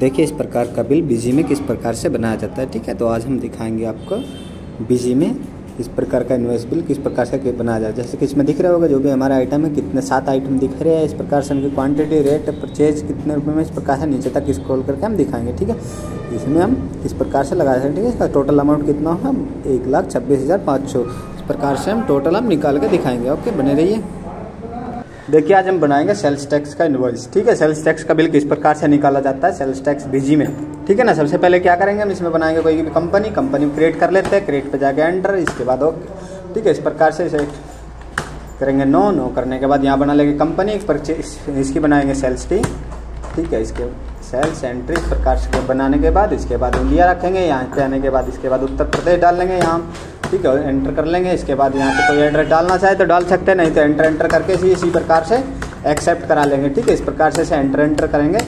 देखिए इस प्रकार का बिल बीजी में किस प्रकार से बनाया जाता है। ठीक है, तो आज हम दिखाएंगे आपको बीजी में इस प्रकार का इनवॉइस बिल किस प्रकार से बनाया जाए। जैसे कि इसमें दिख रहा होगा जो भी हमारा आइटम है, कितने 7 आइटम दिख रहे हैं। इस प्रकार से उनकी क्वांटिटी, रेट, परचेज कितने रुपए में, इस प्रकार से नीचे तक स्क्रॉल करके हम दिखाएंगे। ठीक है, इसमें हम इस प्रकार से लगा सकते हैं। ठीक है, इसका टोटल अमाउंट कितना होगा, 1,26,500। इस प्रकार से हम टोटल हम निकाल के दिखाएंगे। ओके, बने रहिए। देखिए आज हम बनाएंगे सेल्स टैक्स का इनवॉइस। ठीक है, सेल्स टैक्स का बिल किस प्रकार से निकाला जाता है सेल्स टैक्स बीजी में। ठीक है ना, सबसे पहले क्या करेंगे हम इसमें बनाएंगे कोई भी कंपनी क्रिएट कर लेते हैं। क्रिएट पे जाके एंटर, इसके बाद ओके। ठीक है, इस प्रकार से इसे करेंगे नो करने के बाद यहाँ बना लेंगे कंपनी इसकी बनाएंगे सेल्स टी। ठीक है, इसके सेल्स एंट्री इस प्रकार से बनाने के बाद इसके बाद इंडिया रखेंगे। यहाँ पे आने के बाद इसके बाद उत्तर प्रदेश डाल लेंगे यहाँ। ठीक है, एंटर कर लेंगे। इसके बाद यहाँ पे कोई एड्रेस डालना चाहे तो डाल सकते हैं, नहीं तो एंटर करके इसी प्रकार से एक्सेप्ट करा लेंगे। ठीक है, इस प्रकार से एंटर करेंगे।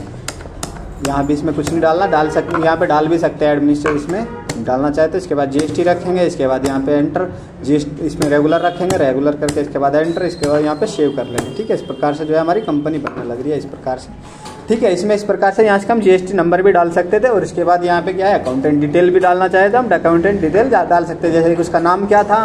यहाँ भी इसमें कुछ नहीं डालना, डाल सकते यहाँ पे डाल भी सकते हैं एडमिनिस्ट्रेटर इसमें डालना चाहे तो। इसके बाद जीएसटी रखेंगे। इसके बाद यहाँ पे एंटर, जीएसटी इसमें रेगुलर रखेंगे, रेगुलर करके इसके बाद एंटर, इसके बाद यहाँ पे सेव कर लेंगे। ठीक है, इस प्रकार से जो है हमारी कंपनी बनने लग रही है इस प्रकार से। ठीक है, इसमें इस प्रकार से यहाँ से हम जीएसटी नंबर भी डाल सकते थे और इसके बाद यहाँ पे क्या है अकाउंटेंट डिटेल भी डालना चाहे तो हम अकाउंटेंट डिटेल डाल सकते हैं। जैसे कि उसका नाम क्या था,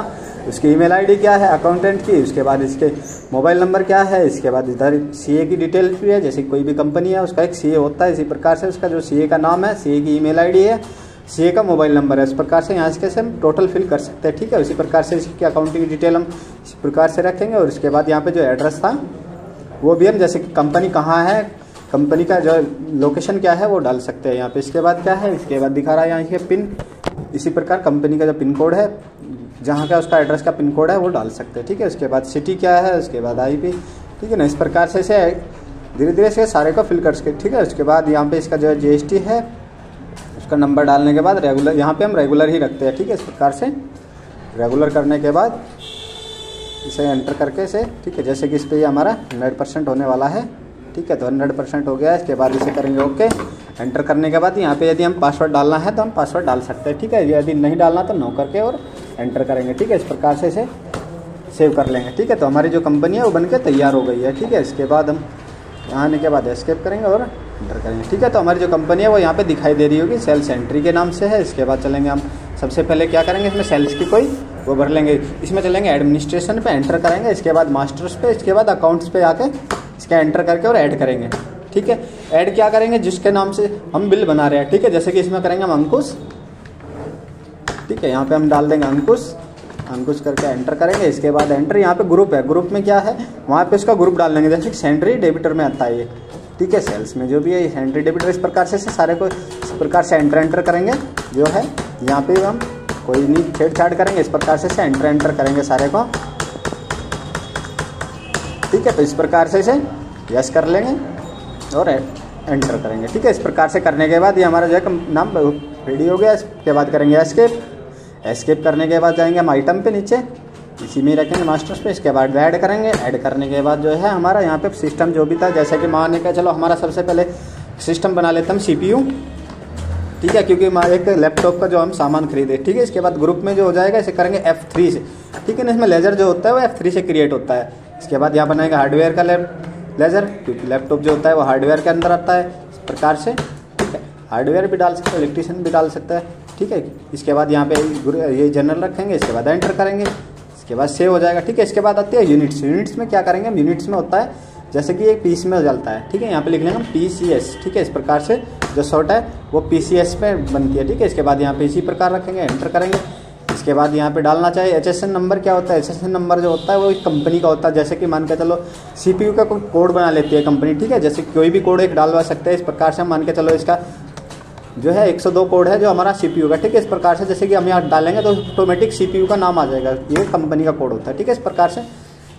उसकी ईमेल आईडी क्या है अकाउंटेंट की, उसके बाद इसके मोबाइल नंबर क्या है, इसके बाद इधर सीए की डिटेल भी है। जैसे कोई भी कंपनी है उसका एक सीए होता है, इसी प्रकार से उसका जो सीए का नाम है, सीए की ईमेल आईडी है, सीए का मोबाइल नंबर है। इस प्रकार से यहाँ से कैसे हम टोटल फिल कर सकते हैं। ठीक है, उसी प्रकार से इसकी अकाउंटिंग की डिटेल हम इस प्रकार से रखेंगे और इसके बाद यहाँ पे जो एड्रेस था वो भी हम, जैसे कि कंपनी कहाँ है, कंपनी का जो लोकेशन क्या है वो डाल सकते हैं यहाँ पे। इसके बाद क्या है, इसके बाद दिखा रहा है यहाँ के पिन, इसी प्रकार कंपनी का जो पिन कोड है, जहाँ का उसका एड्रेस का पिन कोड है वो डाल सकते हैं। ठीक है, उसके बाद सिटी क्या है, उसके बाद आईपी। ठीक है ना, इस प्रकार से इसे धीरे धीरे से सारे को फिल कर सके। ठीक है, उसके बाद यहाँ पे इसका जो है जीएसटी है उसका नंबर डालने के बाद रेगुलर, यहाँ पे हम रेगुलर ही रखते हैं। ठीक है, इस प्रकार से रेगुलर करने के बाद इसे एंटर करके इसे, ठीक है, जैसे कि इस पर हमारा 100% होने वाला है। ठीक है, तो 100% हो गया है। इसके बाद इसे करेंगे ओके। एंटर करने के बाद यहाँ पे यदि हम पासवर्ड डालना है तो हम पासवर्ड डाल सकते हैं। ठीक है, यदि नहीं डालना तो नो करके और एंटर करेंगे। ठीक है, इस प्रकार से इसे सेव कर लेंगे। ठीक है, तो हमारी जो कंपनी है वो बनके तैयार हो गई है। ठीक है, इसके बाद हम यहाँ आने के बाद एस्केप करेंगे और एंटर करेंगे। ठीक है, तो हमारी जो कंपनी है वो यहाँ पे दिखाई दे रही होगी, सेल्स एंट्री के नाम से है। इसके बाद चलेंगे हम, सबसे पहले क्या करेंगे इसमें सेल्स की कोई वो भर लेंगे। इसमें चलेंगे एडमिनिस्ट्रेशन पे, एंटर करेंगे। इसके बाद मास्टर्स पे, इसके बाद अकाउंट्स पे आके इसका एंटर करके और ऐड करेंगे। ठीक है, ऐड क्या करेंगे, जिसके नाम से हम बिल बना रहे हैं। ठीक है, जैसे कि इसमें करेंगे हम अंकुश। ठीक है, यहाँ पे हम डाल देंगे अंकुश करके एंटर करेंगे। इसके बाद एंटर, यहाँ पे ग्रुप है, ग्रुप में क्या है वहाँ पे उसका ग्रुप डाल देंगे। जैसे सैंट्री डेबिटर में आता है ये। ठीक है, सेल्स में जो भी है सैंट्री डेबिटर, इस प्रकार से सारे को इस प्रकार से एंटर करेंगे। जो है यहाँ पे हम कोई नहीं छेड़छाड़ करेंगे, इस प्रकार से एंटर करेंगे सारे को। ठीक है, तो इस प्रकार से इसे यस कर लेंगे और एंटर करेंगे। ठीक है, इस प्रकार से करने के बाद ये हमारा जो है नाम रेडी हो गया। इसके बाद करेंगे एस्केप करने के बाद जाएंगे हम आइटम पे नीचे, इसी में रखेंगे मास्टर्स पे। इसके बाद ऐड करेंगे। ऐड करने के बाद जो है हमारा यहाँ पे सिस्टम जो भी था, जैसे कि मान के चलो हमारा सबसे पहले सिस्टम बना लेते हम CPU। ठीक है, क्योंकि एक लैपटॉप का जो हम सामान खरीदे। ठीक है, इसके बाद ग्रुप में जो हो जाएगा इसे करेंगे F3 से। ठीक है ना, इसमें लेजर जो होता है वो F3 से क्रिएट होता है। इसके बाद यहाँ बनाएगा हार्डवेयर का लेजर, क्योंकि लैपटॉप जो होता है वो हार्डवेयर के अंदर आता है इस प्रकार से। ठीक है, हार्डवेयर भी डाल सकते हैं, इलेक्ट्रीशियन भी डाल सकता है। ठीक है, इसके बाद यहाँ पे ये जनरल रखेंगे। इसके बाद एंटर करेंगे, इसके बाद सेव हो जाएगा। ठीक है, इसके बाद आती है यूनिट्स में क्या करेंगे, यूनिट्स में होता है जैसे कि एक पीस में चलता है। ठीक है, यहाँ पे लिख लेंगे PCS। ठीक है, इस प्रकार से जो शॉर्ट है वो PCS पे बनती है। ठीक है, इसके बाद यहाँ पे इसी प्रकार रखेंगे, एंटर करेंगे। इसके बाद यहाँ पे डालना चाहिए HSN नंबर। क्या होता है HSN नंबर, जो होता है वो एक कंपनी का होता है। जैसे कि मान के चलो CPU का कोई कोड बना लेती है कंपनी। ठीक है, जैसे कोई भी कोड एक डालवा सकते हैं। इस प्रकार से हम मान के चलो इसका जो है 102 कोड है जो हमारा CPU का। ठीक है, इस प्रकार से जैसे कि हम यहाँ डालेंगे तो ऑटोमेटिक CPU का नाम आ जाएगा, ये कंपनी का कोड होता है। ठीक है, इस प्रकार से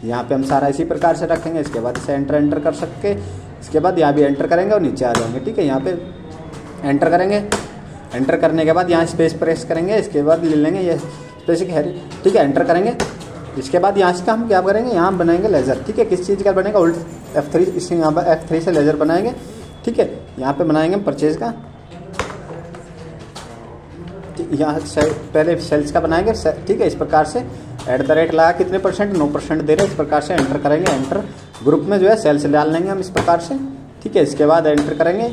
यहाँ पे हम सारा इसी प्रकार से रखेंगे। इसके बाद इसे एंटर कर सकते। इसके बाद यहाँ भी एंटर करेंगे और नीचे आ जाएंगे। ठीक है, यहाँ पे एंटर करेंगे। एंटर करने के बाद यहाँ स्पेस प्रेस करेंगे। इसके बाद ले लेंगे ये स्पेसिक है। ठीक है, एंटर करेंगे। इसके बाद यहाँ से हम क्या करेंगे, यहाँ बनाएंगे लेजर। ठीक है, किस चीज़ का बनेगा, उल्ट F3, इससे यहाँ पर F3 से लेजर बनाएंगे। ठीक है, यहाँ पे बनाएंगे परचेज का, यहाँ पहले सेल्स का बनाएंगे। ठीक है, इस प्रकार से @ लगा कितने %, 9% दे रहे हैं। इस प्रकार से एंटर करेंगे। एंटर ग्रुप में जो है सेल्स डाल लेंगे हम इस प्रकार से। ठीक है, इसके बाद एंटर करेंगे।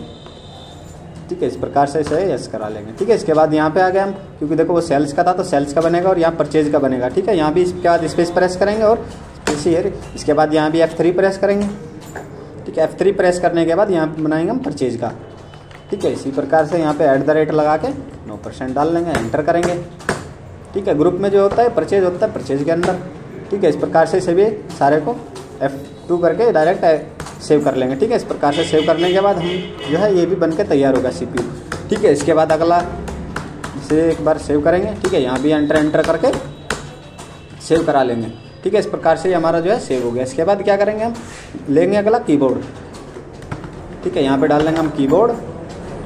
ठीक है, इस प्रकार से इसे यस करा लेंगे। ठीक है, इसके बाद यहाँ पे आ गए हम, क्योंकि देखो वो सेल्स का था तो सेल्स का बनेगा और यहाँ परचेज का बनेगा। ठीक है, यहाँ भी इसके बाद स्पेस प्रेस करेंगे और इसके बाद यहाँ भी F3 प्रेस करेंगे। ठीक है, F3 प्रेस करने के बाद यहाँ पे बनाएंगे हम परचेज का। ठीक है, इसी प्रकार से यहाँ पे @ लगा के 9% डाल लेंगे, एंटर करेंगे। ठीक है, ग्रुप में जो होता है परचेज होता है परचेज के अंदर। ठीक है, इस प्रकार से सभी सारे को F2 करके डायरेक्ट सेव कर लेंगे। ठीक है, इस प्रकार से सेव करने के बाद हम जो है ये भी बन के तैयार होगा CPU। ठीक है, इसके बाद अगला इसे एक बार सेव करेंगे। ठीक है, यहाँ भी एंटर करके सेव करा लेंगे। ठीक है, इस प्रकार से हमारा जो है सेव हो गया। इसके बाद क्या करेंगे, हम लेंगे अगला कीबोर्ड। ठीक है, यहाँ पे डाल लेंगे हम कीबोर्ड।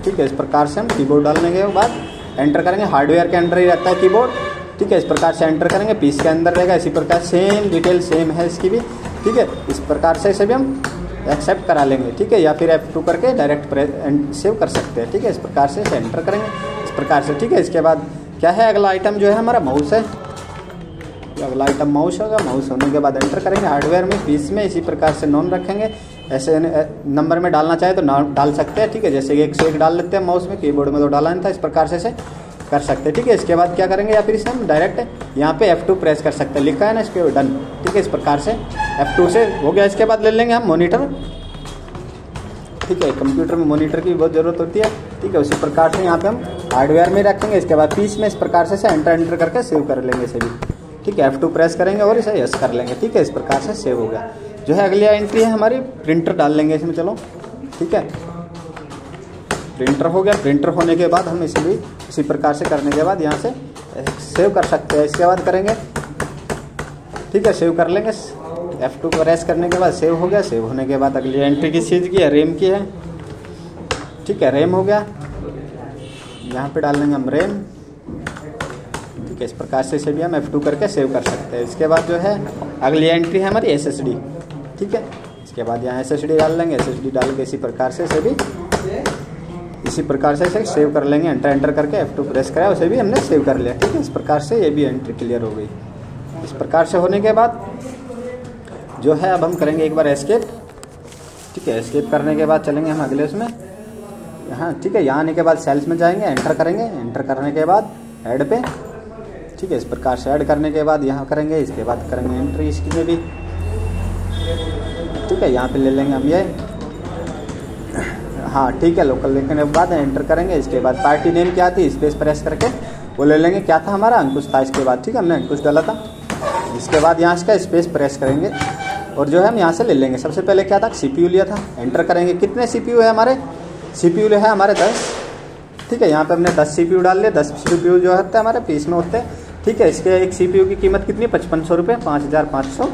ठीक है, इस प्रकार से हम कीबोर्ड डालने के बाद एंटर करेंगे। हार्डवेयर के अंदर ही रहता है कीबोर्ड। ठीक है, इस प्रकार से एंटर करेंगे, पीस के अंदर रहेगा। इसी प्रकार सेम डिटेल सेम है इसकी भी। ठीक है, इस प्रकार से इसे भी हम एक्सेप्ट करा लेंगे। ठीक है, या फिर F2 करके डायरेक्ट सेव कर सकते हैं। ठीक है, इस प्रकार से इसे एंटर करेंगे इस प्रकार से। ठीक है, इसके बाद क्या है, अगला आइटम जो है हमारा माउस है। अगला आइटम माउस होगा। माउस होने के बाद एंटर करेंगे हार्डवेयर में, पीस में इसी प्रकार से नॉन रखेंगे। ऐसे नंबर में डालना चाहे तो डाल सकते हैं। ठीक है, जैसे 101 डाल लेते हैं माउस में, कीबोर्ड में तो डाला नहीं था। इस प्रकार से इसे कर सकते हैं। ठीक है, इसके बाद क्या करेंगे, या फिर इसे हम डायरेक्ट यहाँ पे F2 प्रेस कर सकते हैं, लिखा है ना इसके डन। ठीक है, इस प्रकार से F2 से हो गया। इसके बाद ले लेंगे हम मॉनिटर। ठीक है, कंप्यूटर में मॉनिटर की बहुत ज़रूरत होती है। ठीक है, उसी प्रकार से यहाँ पे हम हार्डवेयर में रखेंगे। इसके बाद पीस में इस प्रकार से एंटर करके सेव कर लेंगे इसे भी। ठीक है, F2 प्रेस करेंगे और इसे यस कर लेंगे। ठीक है, इस प्रकार से सेव हो गया। जो है अगली एंट्री है हमारी, प्रिंटर डाल लेंगे इसमें। चलो ठीक है, प्रिंटर हो गया। प्रिंटर होने के बाद हम इसे भी इसी प्रकार से करने के बाद यहाँ से सेव कर सकते हैं। इसके बाद करेंगे, ठीक है, सेव कर लेंगे। F2 प्रेस करने के बाद सेव हो गया। सेव होने के बाद अगली एंट्री किस चीज़ की है, रैम की है। ठीक है, रैम हो गया। यहाँ पे डाल लेंगे हम रैम। ठीक है, इस प्रकार से इसे भी हम F2 करके सेव कर सकते हैं। इसके बाद जो है अगली एंट्री है हमारी SSD। ठीक है, इसके बाद यहाँ SSD डाल लेंगे। SSD डाल के इसी प्रकार से इसे भी इसी प्रकार से इसे सेव कर लेंगे। एंटर करके F2 प्रेस करा, उसे भी हमने सेव कर लिया। ठीक है, इस प्रकार से ये भी एंट्री क्लियर हो गई। इस प्रकार से होने के बाद जो है अब हम करेंगे एक बार एस्केप। ठीक है, एस्केप करने के बाद चलेंगे हम अगले उसमें यहाँ। ठीक है, यहाँ आने के बाद सेल्स में जाएंगे, एंटर करेंगे। एंटर करने के बाद ऐड पे, ठीक है, इस प्रकार से ऐड करने के बाद यहाँ करेंगे। इसके बाद करेंगे एंट्री इसकी में भी। ठीक है, यहाँ पे ले लेंगे हम ये, हाँ ठीक है, लोकल लिखने के बाद एंटर करेंगे। इसके बाद पार्टी नेम क्या थी, स्पेस प्रेस करके वो ले लेंगे। क्या था हमारा, अंकुश था इसके बाद। ठीक है, हमने अंकुश डाला था। इसके बाद यहाँ इसका स्पेस प्रेस करेंगे और जो है हम यहाँ से ले लेंगे। सबसे पहले क्या था, CPU लिया था। एंटर करेंगे। कितने CPU है हमारे, CPU है हमारे 10। ठीक है, यहाँ पे हमने 10 CPU डाल लिया। 10 CPU जो होते हैं हमारे पीस में होते हैं। ठीक है, इसके एक CPU की कीमत कितनी है, 5500 रुपये, 5500।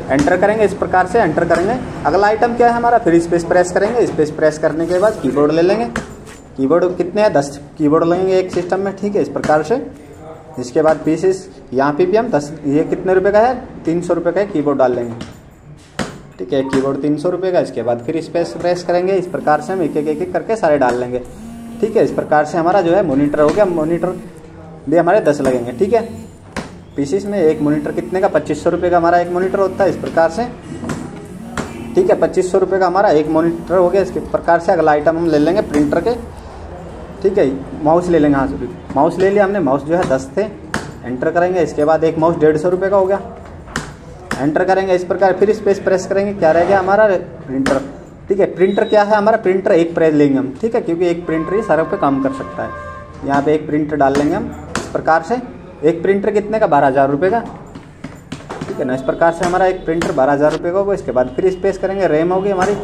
एंटर करेंगे इस प्रकार से, एंटर करेंगे। अगला आइटम क्या है हमारा, फिर स्पेस प्रेस करेंगे। स्पेस प्रेस करने के बाद कीबोर्ड ले लेंगे। कीबोर्ड कितने हैं, 10 कीबोर्ड लेंगे एक सिस्टम में। ठीक है, इस प्रकार से। इसके बाद पीसेस यहाँ पे भी हम 10, ये कितने रुपए का है, 300 रुपये का कीबोर्ड डाल लेंगे। ठीक है, कीबोर्ड 300 रुपये का। इसके बाद फिर स्पेस प्रेस करेंगे। इस प्रकार से हम एक एक करके सारे डाल लेंगे। ठीक है, इस प्रकार से हमारा जो है मॉनिटर हो गया। मॉनिटर भी हमारे 10 लगेंगे। ठीक है, पीसीस में एक मॉनिटर कितने का, 2500 रुपये का हमारा एक मॉनिटर होता है। इस प्रकार से ठीक है, 2500 रुपये का हमारा एक मॉनिटर हो गया। इसके प्रकार से अगला आइटम हम ले लेंगे प्रिंटर के। ठीक है, माउस ले लेंगे। हाँ सॉरी, माउस ले लिया हमने। माउस जो है 10 थे। एंटर करेंगे। इसके बाद एक माउस 150 रुपये का हो गया। एंटर करेंगे इस प्रकार। फिर स्पेस प्रेस करेंगे। क्या रह गया हमारा, प्रिंटर। ठीक है, प्रिंटर क्या है हमारा, प्रिंटर एक प्रेस लेंगे हम। ठीक है, क्योंकि एक प्रिंटर ही सारों पे काम कर सकता है। यहाँ पे एक प्रिंटर डाल लेंगे हम इस प्रकार से। एक प्रिंटर कितने का, 12,000 रुपये का। ठीक है ना, इस प्रकार से हमारा एक प्रिंटर 12,000 रुपये का होगा। इसके बाद फिर स्पेस करेंगे। रैम होगी हमारी।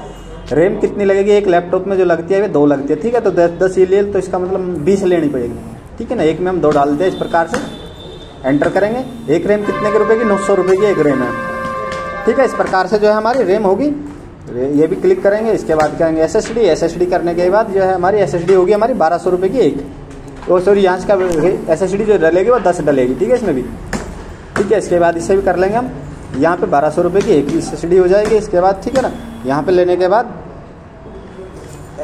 रैम कितनी लगेगी, एक लैपटॉप में जो लगती है वे 2 लगती है। ठीक है, तो 10 ये ले, तो इसका मतलब 20 लेनी पड़ेगी। ठीक है ना, एक में हम 2 डाल दें इस प्रकार से। एंटर करेंगे। एक रैम कितने के रुपए की, 900 रुपये की एक रैम है। ठीक है, इस प्रकार से जो है हमारी रैम होगी। ये भी क्लिक करेंगे। इसके बाद करेंगे SSD करने के बाद जो है हमारी SSD होगी हमारी 1200 रुपये की एक। तो सॉरी, यहाँ का SSD जो डलेगी वो 10 डलेगी। ठीक है, इसमें भी। ठीक है, इसके बाद इसे भी कर लेंगे हम। यहाँ पे 1200 रुपये की एक SSD हो जाएगी। इसके बाद ठीक है ना, यहाँ पे लेने के बाद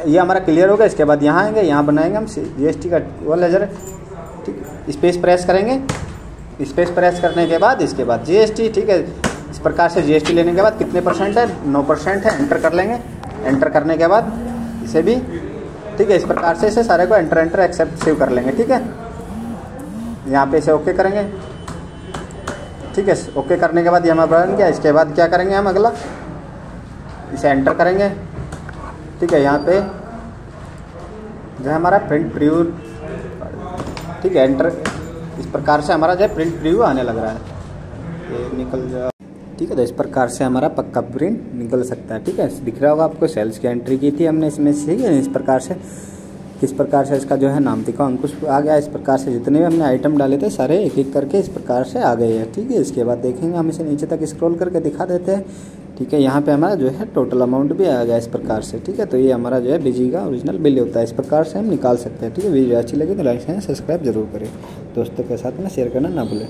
ये हमारा क्लियर होगा। इसके बाद यहाँ आएंगे, यहाँ बनाएंगे हम GST का वो लेजर। ठीक है, स्पेस प्रेस करेंगे। स्पेस प्रेस करने के बाद इसके बाद GST। ठीक है, इस प्रकार से GST लेने के बाद कितने % है, 9% है। एंटर कर लेंगे। एंटर करने के बाद इसे भी ठीक है। इस प्रकार से इसे सारे को एंटर एक्सेप्ट सेव कर लेंगे। ठीक है, यहाँ पे इसे ओके करेंगे। ठीक है, ओके करने के बाद ये हमारा बन गया। इसके बाद क्या करेंगे हम अगला, इसे एंटर करेंगे। ठीक है, यहाँ पे जो है हमारा प्रिंट प्रीव्यू, ठीक है, एंटर, इस प्रकार से हमारा जो है प्रिंट प्रीव्यू आने लग रहा है। ये निकल जा। ठीक है, तो इस प्रकार से हमारा पक्का प्रिंट निकल सकता है। ठीक है, दिख रहा होगा आपको, सेल्स की एंट्री की थी हमने इसमें से। इस प्रकार से किस प्रकार से इसका जो है नामतिका अंकुश आ गया। इस प्रकार से जितने भी हमने आइटम डाले थे सारे एक एक करके इस प्रकार से आ गए हैं। ठीक है, इसके बाद देखेंगे हम इसे नीचे तक स्क्रॉल करके दिखा देते हैं। ठीक है, यहाँ पे हमारा जो है टोटल अमाउंट भी आ गया इस प्रकार से। ठीक है, तो ये हमारा जो है बिजी का ओरिजिनल बिल होता है। इस प्रकार से हम निकाल सकते हैं। ठीक है, वीडियो अच्छी लगी तो लाइक एंड सब्सक्राइब जरूर करें, दोस्तों के साथ में शेयर करना ना भूलें।